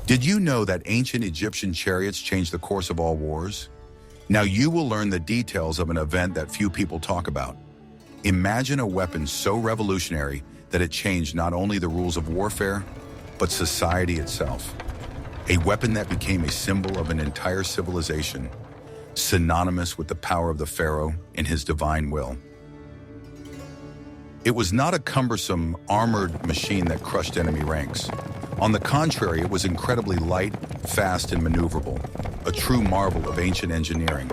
Did you know that ancient Egyptian chariots changed the course of all wars? Now you will learn the details of an event that few people talk about. Imagine a weapon so revolutionary that it changed not only the rules of warfare, but society itself. A weapon that became a symbol of an entire civilization, synonymous with the power of the Pharaoh and his divine will. It was not a cumbersome, armored machine that crushed enemy ranks. On the contrary, it was incredibly light, fast, and maneuverable, a true marvel of ancient engineering.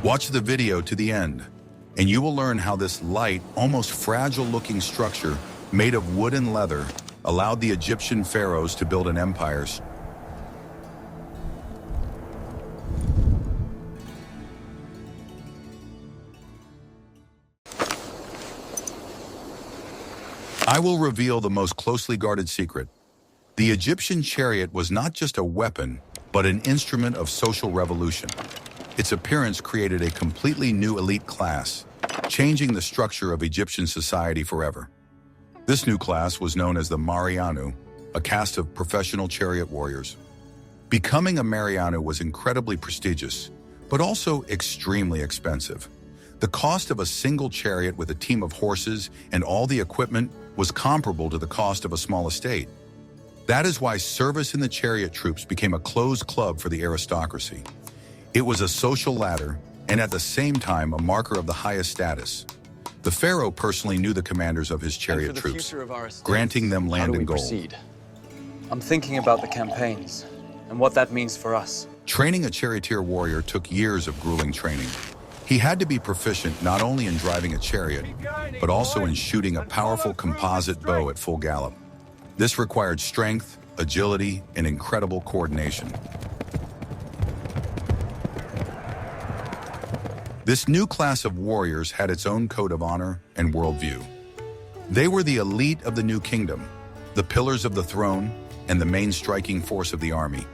Watch the video to the end, and you will learn how this light, almost fragile-looking structure made of wood and leather allowed the Egyptian pharaohs to build an empire. I will reveal the most closely guarded secret. The Egyptian chariot was not just a weapon, but an instrument of social revolution. Its appearance created a completely new elite class, changing the structure of Egyptian society forever. This new class was known as the Marianu, a caste of professional chariot warriors. Becoming a Marianu was incredibly prestigious, but also extremely expensive. The cost of a single chariot with a team of horses and all the equipment was comparable to the cost of a small estate. That is why service in the chariot troops became a closed club for the aristocracy. It was a social ladder, and at the same time a marker of the highest status. The pharaoh personally knew the commanders of his chariot troops, granting them land and gold. I'm thinking about the campaigns and what that means for us. Training a charioteer warrior took years of grueling training. He had to be proficient not only in driving a chariot, but also in shooting a powerful composite bow at full gallop. This required strength, agility, and incredible coordination. This new class of warriors had its own code of honor and worldview. They were the elite of the new kingdom, the pillars of the throne, and the main striking force of the army.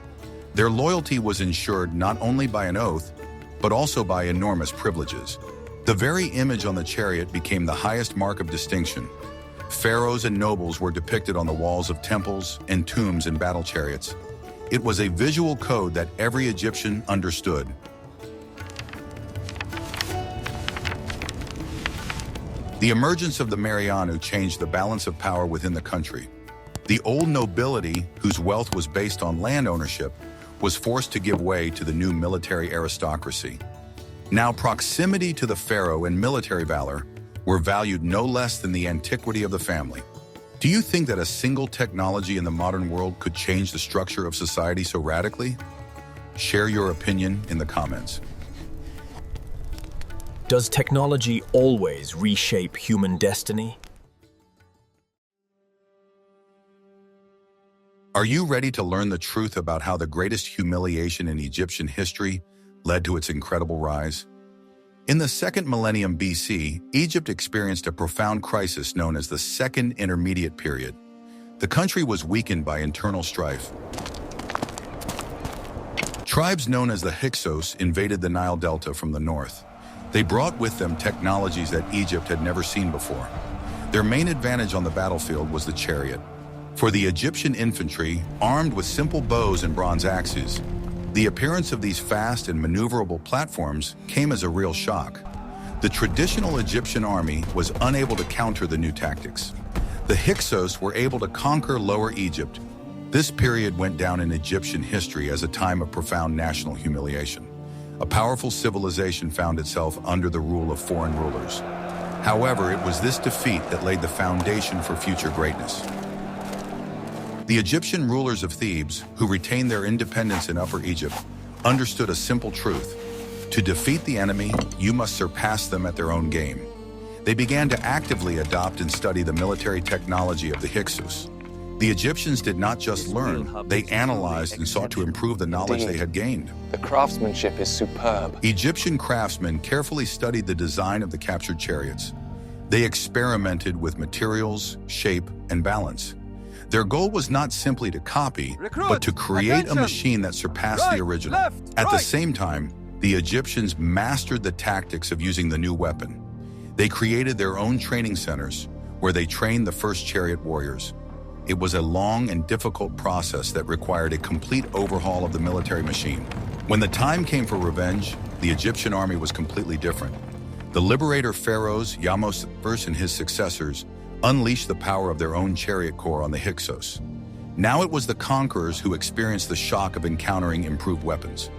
Their loyalty was ensured not only by an oath, but also by enormous privileges. The very image on the chariot became the highest mark of distinction. Pharaohs and nobles were depicted on the walls of temples and tombs in battle chariots. It was a visual code that every Egyptian understood. The emergence of the Marianu changed the balance of power within the country. The old nobility, whose wealth was based on land ownership, was forced to give way to the new military aristocracy. Now, proximity to the pharaoh and military valor were valued no less than the antiquity of the family. Do you think that a single technology in the modern world could change the structure of society so radically? Share your opinion in the comments. Does technology always reshape human destiny? Are you ready to learn the truth about how the greatest humiliation in Egyptian history led to its incredible rise? In the 2nd millennium BC, Egypt experienced a profound crisis known as the Second Intermediate Period. The country was weakened by internal strife. Tribes known as the Hyksos invaded the Nile Delta from the north. They brought with them technologies that Egypt had never seen before. Their main advantage on the battlefield was the chariot. For the Egyptian infantry, armed with simple bows and bronze axes, the appearance of these fast and maneuverable platforms came as a real shock. The traditional Egyptian army was unable to counter the new tactics. The Hyksos were able to conquer Lower Egypt. This period went down in Egyptian history as a time of profound national humiliation. A powerful civilization found itself under the rule of foreign rulers. However, it was this defeat that laid the foundation for future greatness. The Egyptian rulers of Thebes, who retained their independence in Upper Egypt, understood a simple truth. To defeat the enemy, you must surpass them at their own game. They began to actively adopt and study the military technology of the Hyksos. The Egyptians did not just learn, they analyzed and sought to improve the knowledge they had gained. The craftsmanship is superb. Egyptian craftsmen carefully studied the design of the captured chariots. They experimented with materials, shape, and balance. Their goal was not simply to copy, but to create a machine that surpassed the original. At the same time, the Egyptians mastered the tactics of using the new weapon. They created their own training centers, where they trained the first chariot warriors. it was a long and difficult process that required a complete overhaul of the military machine. When the time came for revenge, the Egyptian army was completely different. The liberator pharaohs, Yamos I and his successors, unleashed the power of their own chariot corps on the Hyksos. Now it was the conquerors who experienced the shock of encountering improved weapons.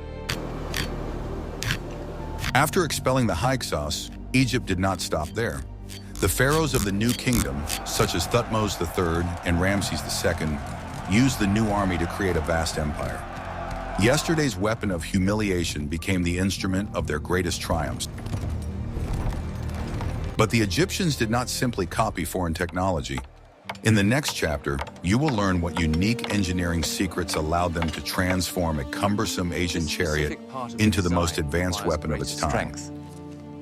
After expelling the Hyksos, Egypt did not stop there. The pharaohs of the new kingdom, such as Thutmose III and Ramses II, used the new army to create a vast empire. Yesterday's weapon of humiliation became the instrument of their greatest triumphs. But the Egyptians did not simply copy foreign technology. In the next chapter, you will learn what unique engineering secrets allowed them to transform a cumbersome Asian chariot into the most advanced weapon of its time.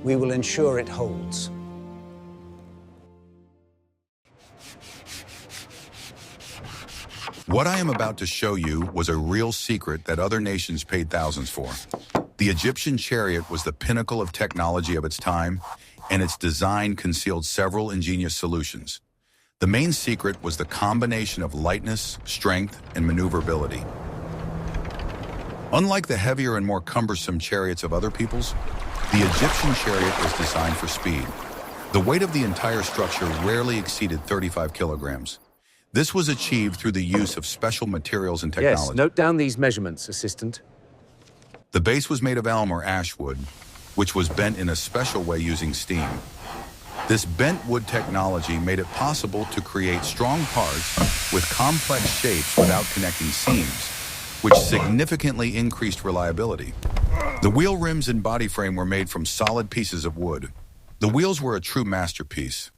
We will ensure it holds. What I am about to show you was a real secret that other nations paid thousands for. The Egyptian chariot was the pinnacle of technology of its time, and its design concealed several ingenious solutions. The main secret was the combination of lightness, strength, and maneuverability. Unlike the heavier and more cumbersome chariots of other peoples, the Egyptian chariot was designed for speed. The weight of the entire structure rarely exceeded 35 kilograms. This was achieved through the use of special materials and technology. Yes, note down these measurements, assistant. The base was made of elm or ash wood, which was bent in a special way using steam. This bent wood technology made it possible to create strong parts with complex shapes without connecting seams, which significantly increased reliability. The wheel rims and body frame were made from solid pieces of wood. The wheels were a true masterpiece.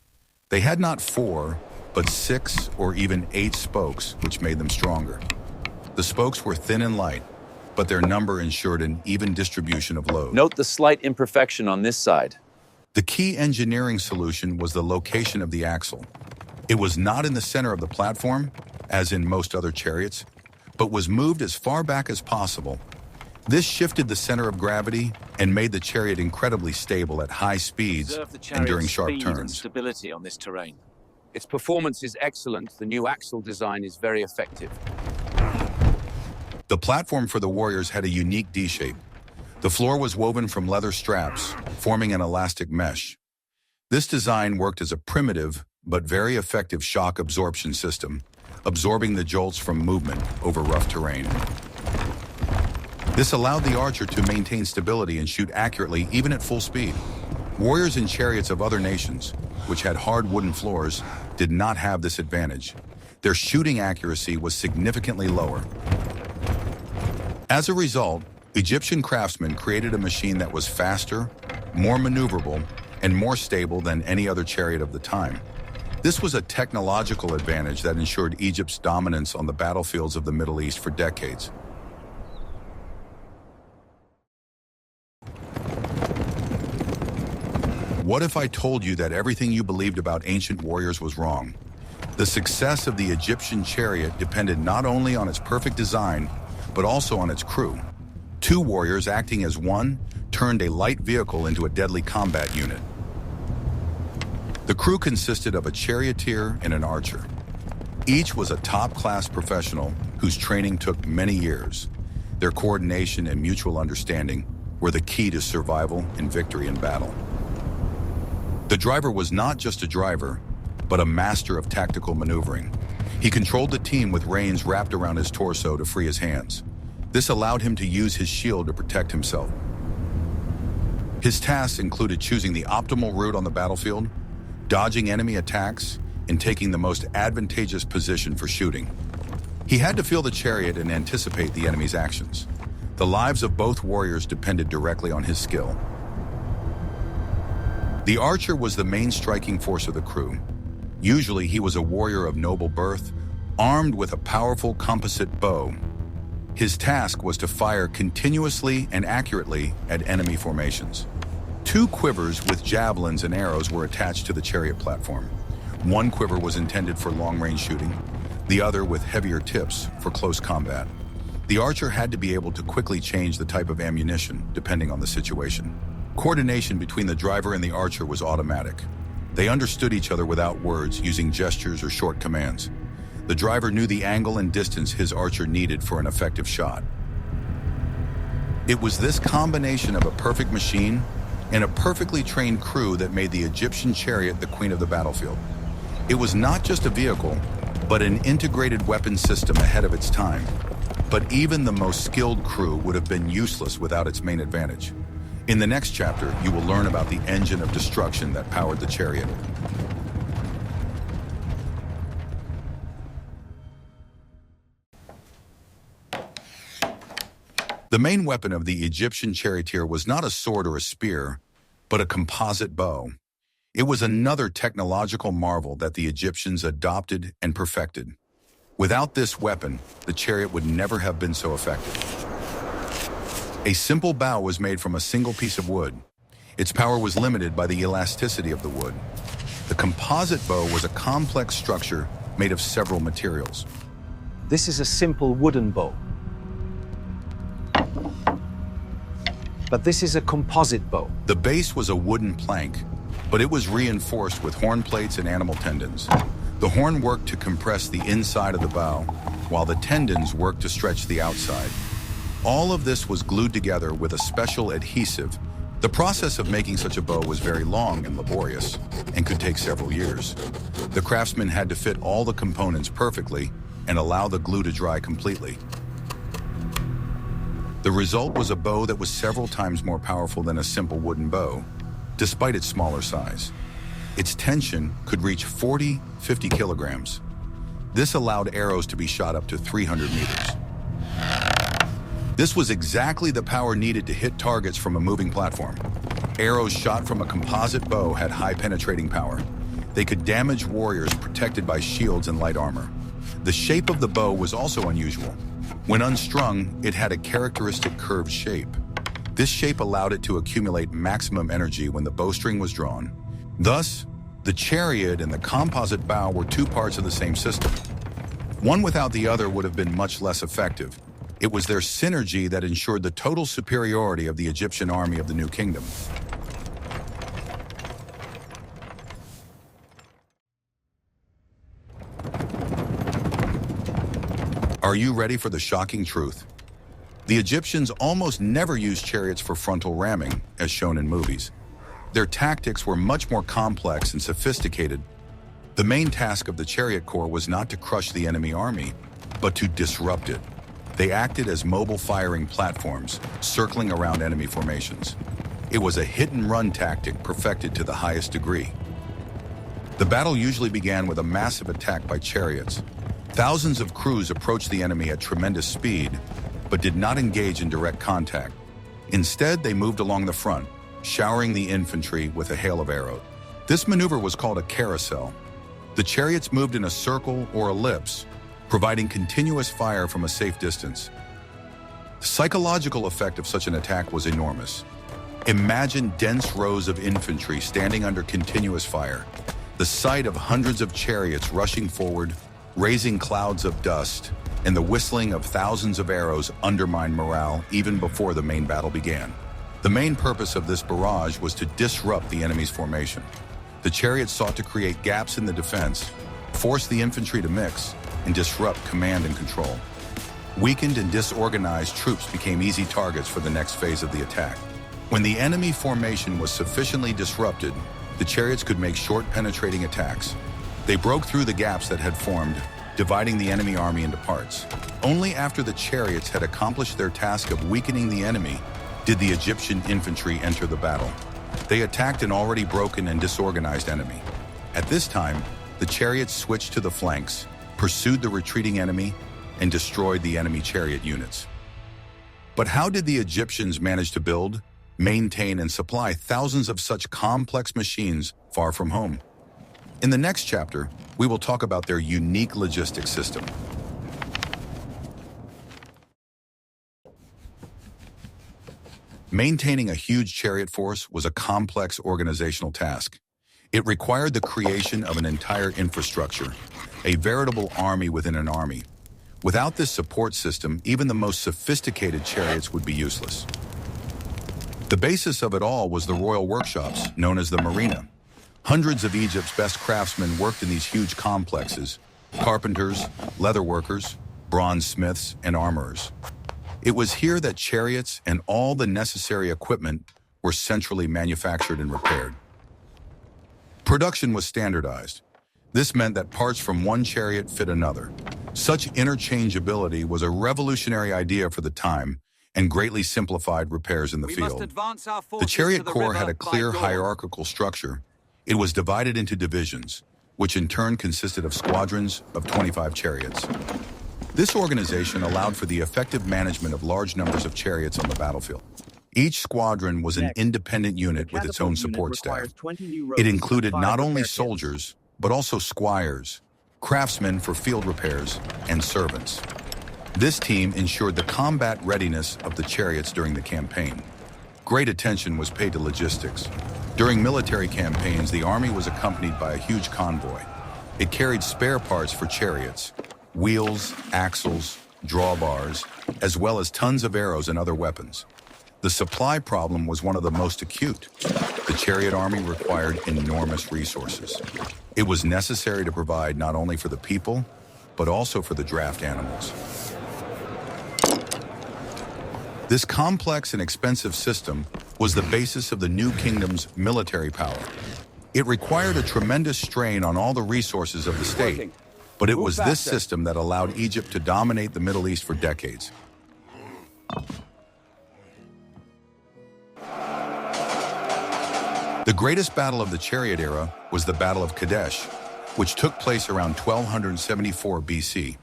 They had not 4, but 6 or even 8 spokes, which made them stronger. The spokes were thin and light, but their number ensured an even distribution of load. Note the slight imperfection on this side. The key engineering solution was the location of the axle. It was not in the center of the platform, as in most other chariots, but was moved as far back as possible. This shifted the center of gravity and made the chariot incredibly stable at high speeds and during sharp turns. And stability on this terrain. Its performance is excellent. The new axle design is very effective. The platform for the warriors had a unique D-shape. The floor was woven from leather straps, forming an elastic mesh. This design worked as a primitive but very effective shock absorption system, absorbing the jolts from movement over rough terrain. This allowed the archer to maintain stability and shoot accurately even at full speed. Warriors in chariots of other nations, which had hard wooden floors, did not have this advantage. Their shooting accuracy was significantly lower. As a result, Egyptian craftsmen created a machine that was faster, more maneuverable, and more stable than any other chariot of the time. This was a technological advantage that ensured Egypt's dominance on the battlefields of the Middle East for decades. What if I told you that everything you believed about ancient warriors was wrong? The success of the Egyptian chariot depended not only on its perfect design, but also on its crew. 2 warriors acting as one turned a light vehicle into a deadly combat unit. The crew consisted of a charioteer and an archer. Each was a top-class professional whose training took many years. Their coordination and mutual understanding were the key to survival and victory in battle. The driver was not just a driver, but a master of tactical maneuvering. He controlled the team with reins wrapped around his torso to free his hands. This allowed him to use his shield to protect himself. His tasks included choosing the optimal route on the battlefield, dodging enemy attacks, and taking the most advantageous position for shooting. He had to feel the chariot and anticipate the enemy's actions. The lives of both warriors depended directly on his skill. The archer was the main striking force of the crew. Usually he was a warrior of noble birth, armed with a powerful composite bow. His task was to fire continuously and accurately at enemy formations. 2 quivers with javelins and arrows were attached to the chariot platform. One quiver was intended for long-range shooting, the other with heavier tips for close combat. The archer had to be able to quickly change the type of ammunition, depending on the situation. Coordination between the driver and the archer was automatic. They understood each other without words, using gestures or short commands. The driver knew the angle and distance his archer needed for an effective shot. It was this combination of a perfect machine and a perfectly trained crew that made the Egyptian chariot the queen of the battlefield. It was not just a vehicle, but an integrated weapon system ahead of its time. But even the most skilled crew would have been useless without its main advantage. In the next chapter, you will learn about the engine of destruction that powered the chariot. The main weapon of the Egyptian charioteer was not a sword or a spear, but a composite bow. It was another technological marvel that the Egyptians adopted and perfected. Without this weapon, the chariot would never have been so effective. A simple bow was made from a single piece of wood. Its power was limited by the elasticity of the wood. The composite bow was a complex structure made of several materials. This is a simple wooden bow. But this is a composite bow. The base was a wooden plank, but it was reinforced with horn plates and animal tendons. The horn worked to compress the inside of the bow, while the tendons worked to stretch the outside. All of this was glued together with a special adhesive. The process of making such a bow was very long and laborious, and could take several years. The craftsman had to fit all the components perfectly and allow the glue to dry completely. The result was a bow that was several times more powerful than a simple wooden bow, despite its smaller size. Its tension could reach 50 kilograms. This allowed arrows to be shot up to 300 meters. This was exactly the power needed to hit targets from a moving platform. Arrows shot from a composite bow had high penetrating power. They could damage warriors protected by shields and light armor. The shape of the bow was also unusual. When unstrung, it had a characteristic curved shape. This shape allowed it to accumulate maximum energy when the bowstring was drawn. Thus, the chariot and the composite bow were two parts of the same system. One without the other would have been much less effective. It was their synergy that ensured the total superiority of the Egyptian army of the New Kingdom. Are you ready for the shocking truth? The Egyptians almost never used chariots for frontal ramming, as shown in movies. Their tactics were much more complex and sophisticated. The main task of the chariot corps was not to crush the enemy army, but to disrupt it. They acted as mobile firing platforms, circling around enemy formations. It was a hit-and-run tactic perfected to the highest degree. The battle usually began with a massive attack by chariots. Thousands of crews approached the enemy at tremendous speed, but did not engage in direct contact. Instead, they moved along the front, showering the infantry with a hail of arrows. This maneuver was called a carousel. The chariots moved in a circle or ellipse, providing continuous fire from a safe distance. The psychological effect of such an attack was enormous. Imagine dense rows of infantry standing under continuous fire. The sight of hundreds of chariots rushing forward, raising clouds of dust, and the whistling of thousands of arrows undermined morale even before the main battle began. The main purpose of this barrage was to disrupt the enemy's formation. The chariots sought to create gaps in the defense, force the infantry to mix, and disrupt command and control. Weakened and disorganized troops became easy targets for the next phase of the attack. When the enemy formation was sufficiently disrupted, the chariots could make short penetrating attacks. They broke through the gaps that had formed, dividing the enemy army into parts. Only after the chariots had accomplished their task of weakening the enemy did the Egyptian infantry enter the battle. They attacked an already broken and disorganized enemy. At this time, the chariots switched to the flanks, pursued the retreating enemy, and destroyed the enemy chariot units. But how did the Egyptians manage to build, maintain, and supply thousands of such complex machines far from home? In the next chapter, we will talk about their unique logistics system. Maintaining a huge chariot force was a complex organizational task. It required the creation of an entire infrastructure, a veritable army within an army. Without this support system, even the most sophisticated chariots would be useless. The basis of it all was the royal workshops, known as the marina. Hundreds of Egypt's best craftsmen worked in these huge complexes, carpenters, leatherworkers, bronze smiths, and armorers. It was here that chariots and all the necessary equipment were centrally manufactured and repaired. Production was standardized. This meant that parts from one chariot fit another. Such interchangeability was a revolutionary idea for the time and greatly simplified repairs in the field. The chariot corps had a clear hierarchical structure. It was divided into divisions, which in turn consisted of squadrons of 25 chariots. This organization allowed for the effective management of large numbers of chariots on the battlefield. Each squadron was an independent unit with its own support staff. It included not only soldiers, but also squires, craftsmen for field repairs, and servants. This team ensured the combat readiness of the chariots during the campaign. Great attention was paid to logistics. During military campaigns, the army was accompanied by a huge convoy. It carried spare parts for chariots, wheels, axles, drawbars, as well as tons of arrows and other weapons. The supply problem was one of the most acute. The chariot army required enormous resources. It was necessary to provide not only for the people, but also for the draft animals. This complex and expensive system was the basis of the new kingdom's military power. It required a tremendous strain on all the resources of the state, but it was this system that allowed Egypt to dominate the Middle East for decades. The greatest battle of the chariot era was the Battle of Kadesh, which took place around 1274 BC.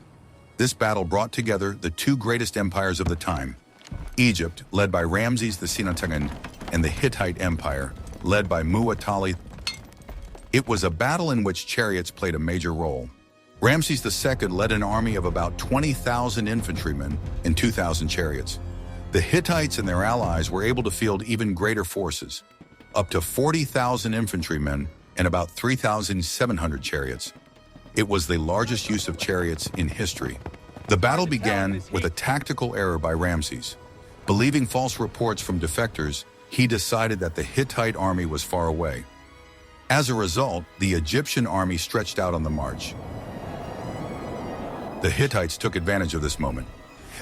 This battle brought together the two greatest empires of the time, Egypt, led by Ramses the Senantagan, and the Hittite Empire, led by Muwatalli. It was a battle in which chariots played a major role. Ramses II led an army of about 20,000 infantrymen and 2,000 chariots. The Hittites and their allies were able to field even greater forces, up to 40,000 infantrymen and about 3,700 chariots. It was the largest use of chariots in history. The battle began with a tactical error by Ramses. Believing false reports from defectors, he decided that the Hittite army was far away. As a result, the Egyptian army stretched out on the march. The Hittites took advantage of this moment.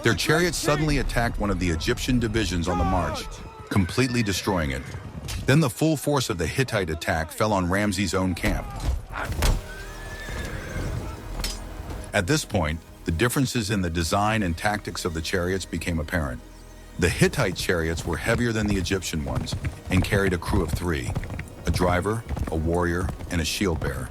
Their chariots suddenly attacked one of the Egyptian divisions on the march, completely destroying it. Then the full force of the Hittite attack fell on Ramses' own camp. At this point, the differences in the design and tactics of the chariots became apparent. The Hittite chariots were heavier than the Egyptian ones and carried a crew of 3, a driver, a warrior, and a shield bearer.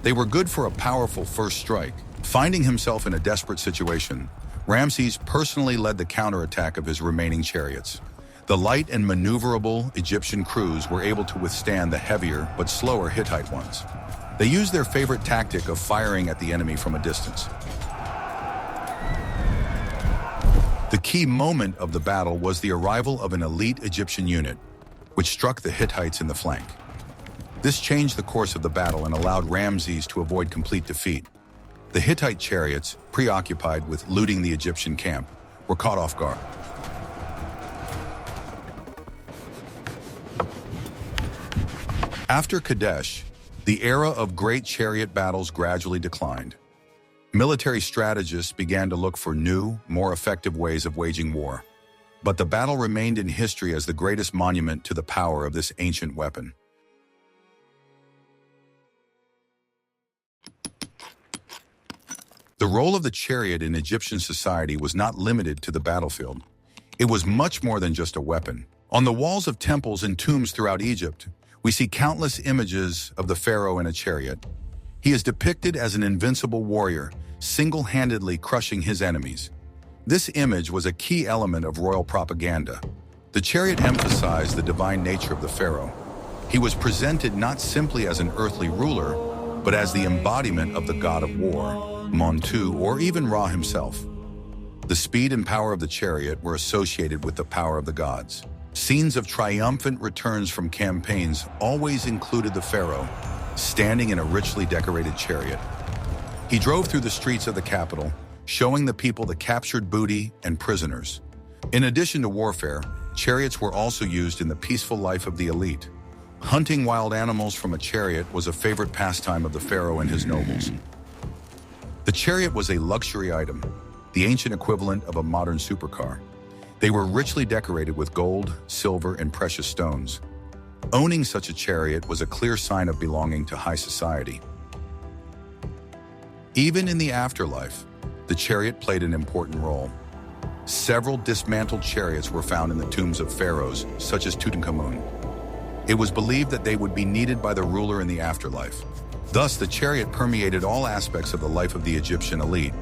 They were good for a powerful first strike. Finding himself in a desperate situation, Ramses personally led the counterattack of his remaining chariots. The light and maneuverable Egyptian crews were able to withstand the heavier but slower Hittite ones. They used their favorite tactic of firing at the enemy from a distance. The key moment of the battle was the arrival of an elite Egyptian unit, which struck the Hittites in the flank. This changed the course of the battle and allowed Ramses to avoid complete defeat. The Hittite chariots, preoccupied with looting the Egyptian camp, were caught off guard. After Kadesh, the era of great chariot battles gradually declined. Military strategists began to look for new, more effective ways of waging war. But the battle remained in history as the greatest monument to the power of this ancient weapon. The role of the chariot in Egyptian society was not limited to the battlefield. It was much more than just a weapon. On the walls of temples and tombs throughout Egypt, we see countless images of the pharaoh in a chariot. He is depicted as an invincible warrior, single-handedly crushing his enemies. This image was a key element of royal propaganda. The chariot emphasized the divine nature of the pharaoh. He was presented not simply as an earthly ruler, but as the embodiment of the god of war, Montu, or even Ra himself. The speed and power of the chariot were associated with the power of the gods. Scenes of triumphant returns from campaigns always included the pharaoh, standing in a richly decorated chariot. He drove through the streets of the capital, showing the people the captured booty and prisoners. In addition to warfare, chariots were also used in the peaceful life of the elite. Hunting wild animals from a chariot was a favorite pastime of the pharaoh and his nobles. The chariot was a luxury item, the ancient equivalent of a modern supercar. They were richly decorated with gold, silver, and precious stones. Owning such a chariot was a clear sign of belonging to high society. Even in the afterlife, the chariot played an important role. Several dismantled chariots were found in the tombs of pharaohs, such as Tutankhamun. It was believed that they would be needed by the ruler in the afterlife. Thus, the chariot permeated all aspects of the life of the Egyptian elite.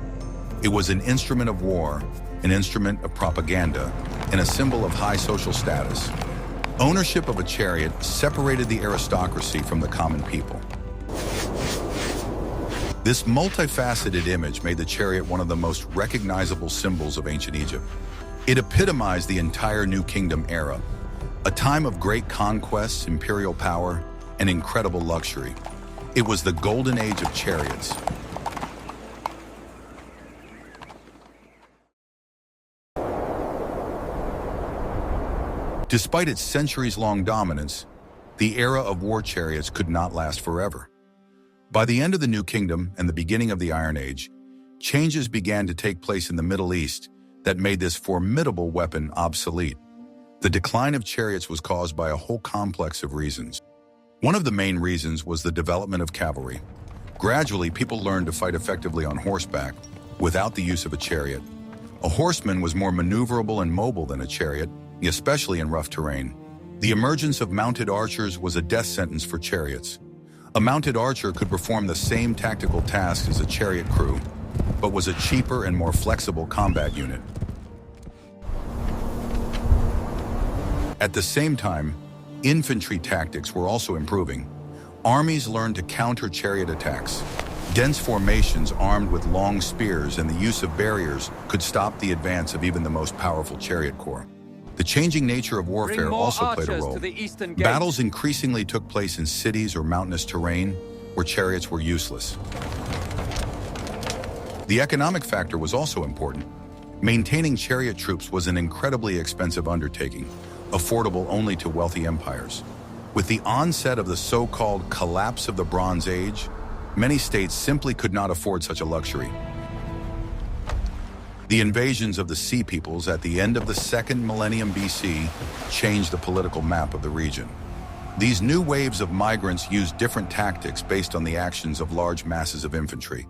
It was an instrument of war, an instrument of propaganda, and a symbol of high social status. Ownership of a chariot separated the aristocracy from the common people. This multifaceted image made the chariot one of the most recognizable symbols of ancient Egypt. It epitomized the entire New Kingdom era, a time of great conquests, imperial power, and incredible luxury. It was the golden age of chariots. Despite its centuries-long dominance, the era of war chariots could not last forever. By the end of the New Kingdom and the beginning of the Iron Age, changes began to take place in the Middle East that made this formidable weapon obsolete. The decline of chariots was caused by a whole complex of reasons. One of the main reasons was the development of cavalry. Gradually, people learned to fight effectively on horseback without the use of a chariot. A horseman was more maneuverable and mobile than a chariot, especially in rough terrain. The emergence of mounted archers was a death sentence for chariots. A mounted archer could perform the same tactical tasks as a chariot crew, but was a cheaper and more flexible combat unit. At the same time, infantry tactics were also improving. Armies learned to counter chariot attacks. Dense formations armed with long spears and the use of barriers could stop the advance of even the most powerful chariot corps. The changing nature of warfare also played a role. Battles increasingly took place in cities or mountainous terrain where chariots were useless. The economic factor was also important. Maintaining chariot troops was an incredibly expensive undertaking, affordable only to wealthy empires. With the onset of the so-called collapse of the Bronze Age, many states simply could not afford such a luxury. The invasions of the Sea Peoples at the end of the second millennium BC changed the political map of the region. These new waves of migrants used different tactics based on the actions of large masses of infantry.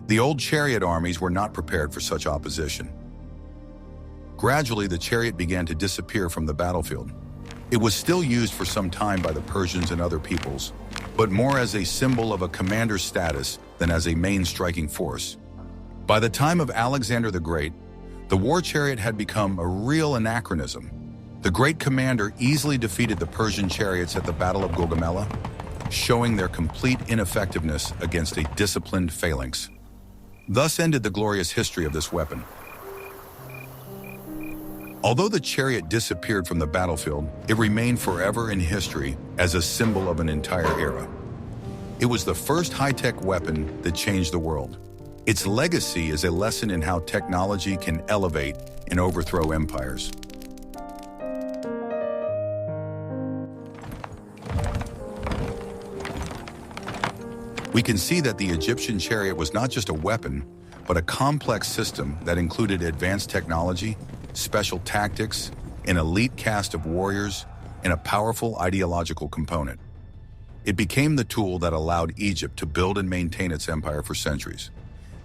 The old chariot armies were not prepared for such opposition. Gradually, the chariot began to disappear from the battlefield. It was still used for some time by the Persians and other peoples, but more as a symbol of a commander's status than as a main striking force. By the time of Alexander the Great, the war chariot had become a real anachronism. The great commander easily defeated the Persian chariots at the Battle of Gaugamela, showing their complete ineffectiveness against a disciplined phalanx. Thus ended the glorious history of this weapon. Although the chariot disappeared from the battlefield, it remained forever in history as a symbol of an entire era. It was the first high-tech weapon that changed the world. Its legacy is a lesson in how technology can elevate and overthrow empires. We can see that the Egyptian chariot was not just a weapon, but a complex system that included advanced technology, special tactics, an elite cast of warriors, and a powerful ideological component. It became the tool that allowed Egypt to build and maintain its empire for centuries.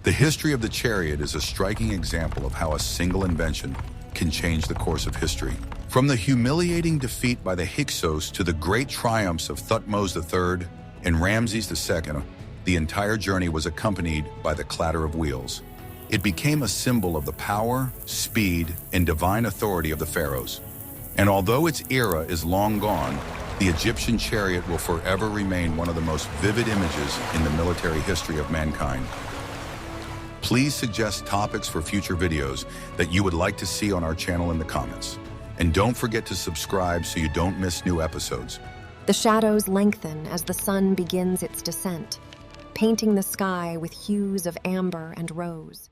The history of the chariot is a striking example of how a single invention can change the course of history. From the humiliating defeat by the Hyksos to the great triumphs of Thutmose III and Ramses II, the entire journey was accompanied by the clatter of wheels. It became a symbol of the power, speed, and divine authority of the pharaohs. And although its era is long gone, the Egyptian chariot will forever remain one of the most vivid images in the military history of mankind. Please suggest topics for future videos that you would like to see on our channel in the comments. And don't forget to subscribe so you don't miss new episodes. The shadows lengthen as the sun begins its descent, painting the sky with hues of amber and rose.